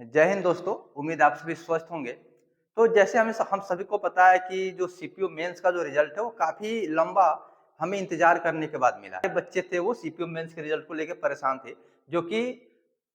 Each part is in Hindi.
जय हिंद दोस्तों, उम्मीद आप सभी स्वस्थ होंगे। तो जैसे हम सभी को पता है कि जो सीपीयू मेंस का जो रिजल्ट है वो काफ़ी लंबा हमें इंतज़ार करने के बाद मिला। बच्चे थे वो सीपीयू मेंस के रिजल्ट को लेके परेशान थे, जो कि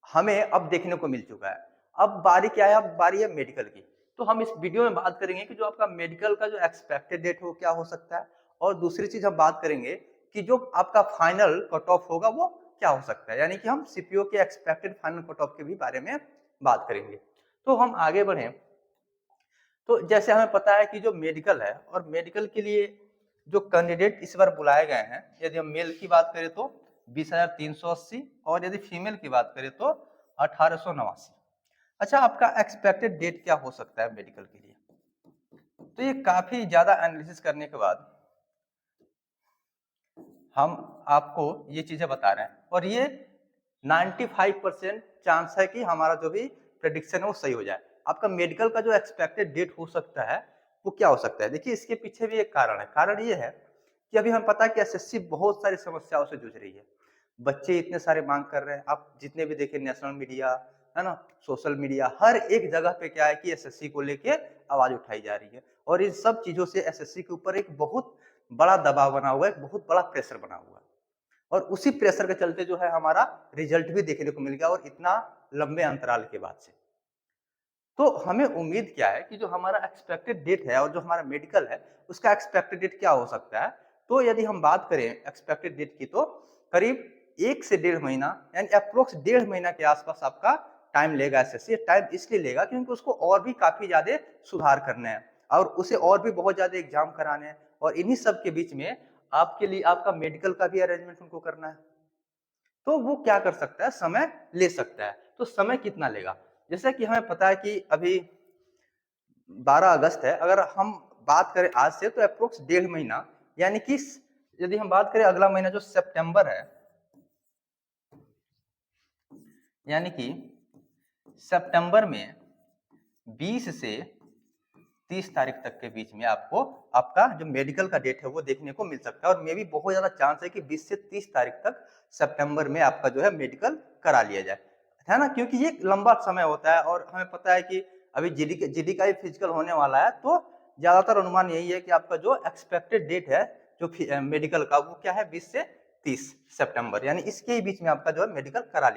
हमें अब देखने को मिल चुका है। अब बारी क्या है, अब बारी है मेडिकल की। तो हम इस वीडियो में बात करेंगे कि जो आपका मेडिकल का जो एक्सपेक्टेड डेट है वो क्या हो सकता है, और दूसरी चीज़ हम बात करेंगे कि जो आपका फाइनल कट ऑफ होगा वो क्या हो सकता है। यानी कि हम सीपीयू के एक्सपेक्टेड फाइनल कट ऑफ के भी बारे में बात करेंगे। तो हम आगे बढ़ें, तो जैसे हमें पता है कि जो मेडिकल है और मेडिकल के लिए जो कैंडिडेट इस बार बुलाए गए हैं, यदि हम मेल की बात करें तो 20,380 और यदि फीमेल की बात करें तो 1889। अच्छा, आपका एक्सपेक्टेड डेट क्या हो सकता है मेडिकल के लिए? तो ये काफी ज्यादा एनालिसिस करने के बाद हम आपको ये चीजें बता रहे हैं, और ये 95% चांस है कि हमारा जो भी प्रेडिक्शन है वो सही हो जाए। आपका मेडिकल का जो एक्सपेक्टेड डेट हो सकता है वो क्या हो सकता है? देखिए, इसके पीछे भी एक कारण है। कारण ये है कि अभी हमें पता है कि एसएससी बहुत सारी समस्याओं से जूझ रही है। बच्चे इतने सारे मांग कर रहे हैं, आप जितने भी देखें नेशनल मीडिया है ना, सोशल मीडिया, हर एक जगह पे क्या है कि एसएससी को लेके आवाज उठाई जा रही है, और इन सब चीजों से एसएससी के ऊपर एक बहुत बड़ा दबाव बना हुआ है, एक बहुत बड़ा प्रेशर बना हुआ है। और उसी प्रेशर के चलते जो है हमारा रिजल्ट भी देखने को मिल गया, और इतना लंबे अंतराल के बाद से। तो हमें उम्मीद क्या है कि जो हमारा एक्सपेक्टेड डेट है और जो हमारा मेडिकल है उसका एक्सपेक्टेड डेट क्या हो सकता है? तो यदि हम बात करें एक्सपेक्टेड डेट की, तो करीब 1 से 1.5 महीना, यानी अप्रोक्स 1.5 महीना के आसपास आपका टाइम लेगा एसएससी। टाइम इसलिए लेगा क्योंकि उसको और भी काफी ज्यादा सुधार करने हैं, और उसे और भी बहुत ज्यादा एग्जाम कराने हैं, और इन्हीं सब के बीच में आपके लिए आपका मेडिकल का भी अरेंजमेंट उनको करना है। तो वो क्या कर सकता है, समय ले सकता है। तो समय कितना लेगा? जैसे कि हमें पता है कि अभी 12 अगस्त है। अगर हम बात करें आज से तो अप्रोक्स 1.5 महीना, यानी कि यदि हम बात करें अगला महीना जो सितंबर है, यानी कि सितंबर में 20 से 30 तारीख तक के बीच में आपको आपका जो मेडिकल का डेट है वो देखने को मिल सकता है। और मे भी बहुत ज्यादा चांस है कि 20 से 30 तारीख तक सितंबर में आपका जो है मेडिकल करा लिया जाए, है ना, क्योंकि ये लंबा समय होता है। और हमें पता है कि अभी जीडी का भी फिजिकल होने वाला है, तो ज्यादातर अनुमान यही है कि आपका जो एक्सपेक्टेड डेट है जो मेडिकल का वो क्या है, 20 से 30 सितंबर, यानी इसके ही बीच में आपका जो है मेडिकल करा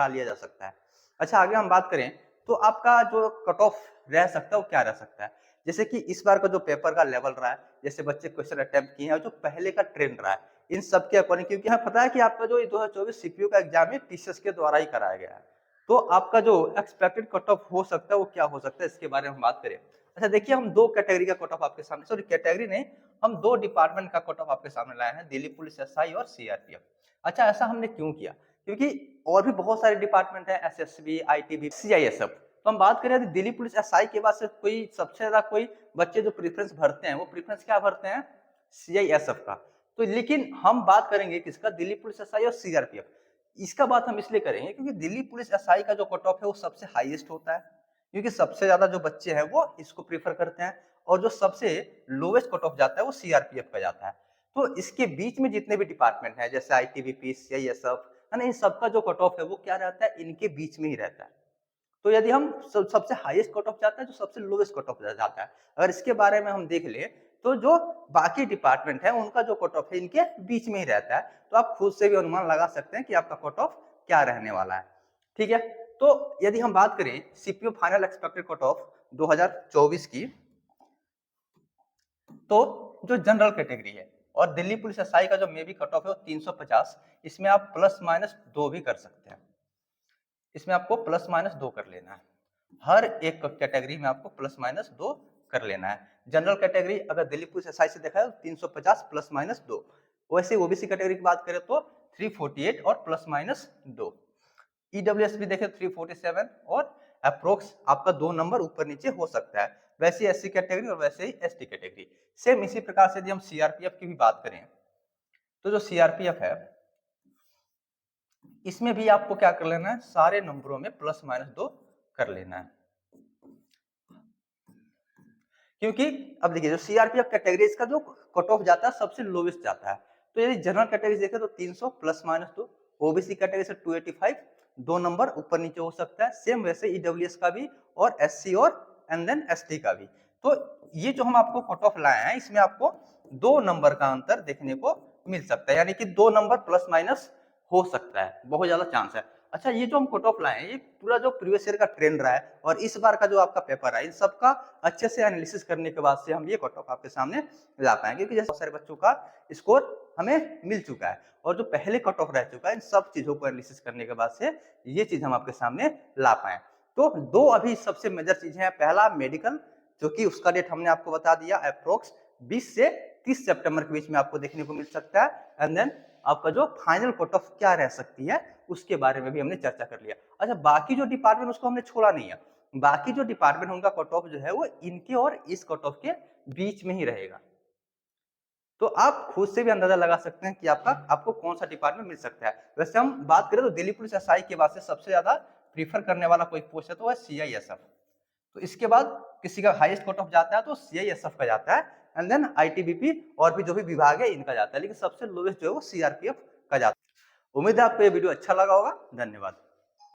लिया जा सकता है। अच्छा, आगे हम बात करें तो आपका जो कट ऑफ रह सकता है वो क्या रह सकता है? जैसे कि इस बार का जो पेपर का लेवल रहा है, जैसे बच्चे क्वेश्चन अटेम्प्ट किए हैं और जो पहले का ट्रेंड रहा है, इन सब के अकॉर्डिंग, क्योंकि हमें पता है कि आपका जो 2024 सीपीयू का एग्जाम है टीसीएस के द्वारा ही कराया गया है, तो आपका जो एक्सपेक्टेड कट ऑफ हो सकता है वो क्या हो सकता है, इसके बारे में हम बात करें। अच्छा देखिए, हम दो कैटेगरी का कट ऑफ आपके सामने, सॉरी कैटेगरी नहीं, हम दो डिपार्टमेंट का कट ऑफ आपके सामने लाए हैं, दिल्ली पुलिस एसआई और सीआरपीएफ। अच्छा, ऐसा हमने क्यों किया? क्योंकि और भी बहुत सारे डिपार्टमेंट है, एसएसबी, आईटीबी, सीआईएसएफ। तो हम बात करें दिल्ली पुलिस एसआई के बाद से कोई सबसे ज्यादा कोई बच्चे जो प्रेफरेंस भरते हैं वो प्रेफरेंस क्या भरते हैं, सीआईएसएफ का। तो लेकिन हम बात करेंगे किसका, दिल्ली पुलिस एसआई और सीआरपीएफ। इसका बात हम इसलिए करेंगे क्योंकि दिल्ली पुलिस एसआई का जो कट ऑफ है वो सबसे हाईएस्ट होता है, क्योंकि सबसे ज्यादा जो बच्चे हैं वो इसको प्रीफर करते हैं, और जो सबसे लोवेस्ट कट ऑफ जाता है वो सीआरपीएफ का जाता है। तो इसके बीच में जितने भी डिपार्टमेंट है जैसे आईटीबीपी, सीआईएसएफ, है ना, इन सबका जो कट ऑफ है वो क्या रहता है, इनके बीच में ही रहता है। तो यदि हम सबसे हाईएस्ट कट ऑफ जाता है, जो सबसे लोवेस्ट कट ऑफ जाता है, अगर इसके बारे में हम देख ले, तो जो बाकी डिपार्टमेंट है उनका जो कट ऑफ है इनके बीच में ही रहता है। तो आप खुद से भी अनुमान लगा सकते हैं कि आपका कट ऑफ क्या रहने वाला है। ठीक है, तो यदि हम बात करें CPU final expected cut off 2024 की, तो जो जनरल कैटेगरी है और दिल्ली पुलिस एसआई का जो मे बी कट ऑफ है वो 350, इसमें आप प्लस माइनस 2 भी कर सकते हैं। इसमें आपको प्लस माइनस 2 कर लेना है, हर एक कैटेगरी में आपको प्लस माइनस 2 कर लेना है। जनरल कैटेगरी अगर दिल्ली पुलिस एसआई से देखा है तो 350 प्लस माइनस 2। वैसे ओबीसी कैटेगरी की बात करें तो 348 और प्लस माइनस 2। ईडब्ल्यूएस भी देखें 347, और अप्रोक्स आपका 2 नंबर ऊपर नीचे हो सकता है। वैसे एससी कैटेगरी और वैसे ही एसटी कैटेगरी। सेम इसी प्रकार से यदि हम सीआरपीएफ की भी बात करें, तो जो सीआरपीएफ है इसमें भी आपको क्या कर लेना है, सारे नंबरों में प्लस माइनस 2 कर लेना है। क्योंकि अब देखिए, जो सीआरपीएफ कैटेगरी इसका जो कट ऑफ जाता है सबसे लोवेस्ट जाता है। तो यदि जनरल कैटेगरी देखें तो 300 प्लस माइनस 2, ओबीसी कैटेगरी से 285, 2 नंबर ऊपर नीचे हो सकता है। सेम वैसे ईडब्ल्यूएस का भी और एससी और एंड देन एसटी का भी। तो ये जो हम आपको कट ऑफ लाए हैं इसमें आपको 2 नंबर का अंतर देखने को मिल सकता है, यानी कि 2 नंबर प्लस माइनस हो सकता है, बहुत ज्यादा चांस है। अच्छा, ये जो हम कट ऑफ लाए हैं ये पूरा जो प्रीवियस ईयर का ट्रेंड रहा है और इस बार का जो आपका पेपर है, इन सबका अच्छे से एनालिसिस करने के बाद से हम ये कट ऑफ आपके सामने ला पाएंगे, क्योंकि जैसे बहुत सारे बच्चों का स्कोर हमें मिल चुका है और जो पहले कट ऑफ रह चुका है, इन सब चीजों को एनालिसिस करने के बाद से ये चीज हम आपके सामने ला पाए। तो 2 अभी सबसे मेजर चीजें हैं। पहला मेडिकल, जो कि उसका डेट हमने आपको बता दिया, अप्रोक्स 20 से 30 सितंबर के बीच में आपको देखने को मिल सकता है। एंड देन आपका जो फाइनल कट ऑफ क्या रह सकती है उसके बारे में भी हमने चर्चा कर लिया। अच्छा, बाकी जो डिपार्टमेंट उसको हमने छोड़ा नहीं है, बाकी जो डिपार्टमेंट उनका कट ऑफ जो है वो इनके और इस कट ऑफ के बीच में ही रहेगा। तो आप खुद से भी अंदाजा लगा सकते हैं कि आपको कौन सा डिपार्टमेंट मिल सकता है। वैसे हम बात करें तो दिल्ली पुलिस एसआई के बाद से सबसे ज्यादा प्रीफर करने वाला कोई पोस्ट है तो वह सीआईएसएफ। तो इसके बाद किसी का हाईएस्ट कट ऑफ जाता है तो सीआईएसएफ का जाता है, एंड देन आईटीबीपी और भी जो भी विभाग है इनका जाता है, लेकिन सबसे लोवेस्ट जो है वो सीआरपीएफ का जाता है। उम्मीद है आपको ये वीडियो अच्छा लगा होगा। धन्यवाद।